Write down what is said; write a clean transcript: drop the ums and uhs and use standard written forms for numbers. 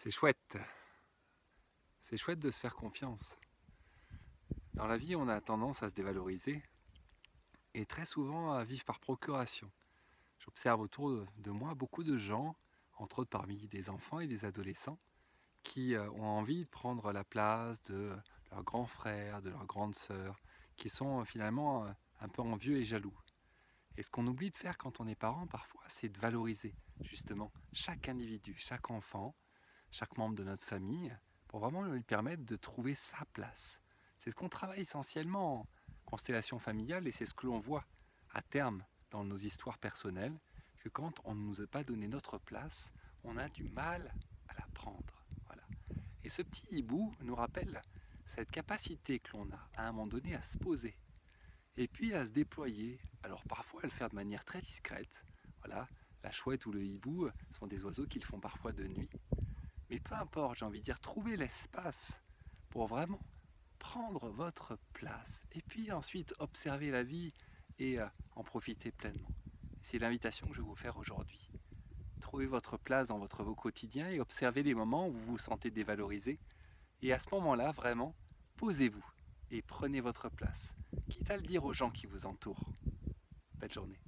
C'est chouette. C'est chouette de se faire confiance. Dans la vie, on a tendance à se dévaloriser et très souvent à vivre par procuration. J'observe autour de moi beaucoup de gens, entre autres parmi des enfants et des adolescents, qui ont envie de prendre la place de leurs grands frères, de leurs grandes sœurs, qui sont finalement un peu envieux et jaloux. Et ce qu'on oublie de faire quand on est parent parfois, c'est de valoriser justement chaque individu, chaque enfant, chaque membre de notre famille, pour vraiment lui permettre de trouver sa place. C'est ce qu'on travaille essentiellement en constellation familiale et c'est ce que l'on voit à terme dans nos histoires personnelles, que quand on ne nous a pas donné notre place, on a du mal à la prendre. Voilà. Et ce petit hibou nous rappelle cette capacité que l'on a à un moment donné à se poser et puis à se déployer. Alors parfois à le faire de manière très discrète. Voilà, la chouette ou le hibou sont des oiseaux qui le font parfois de nuit. Mais peu importe, j'ai envie de dire, trouvez l'espace pour vraiment prendre votre place. Et puis ensuite, observer la vie et en profiter pleinement. C'est l'invitation que je vais vous faire aujourd'hui. Trouvez votre place dans votre quotidien et observez les moments où vous vous sentez dévalorisé. Et à ce moment-là, vraiment, posez-vous et prenez votre place. Quitte à le dire aux gens qui vous entourent. Belle journée.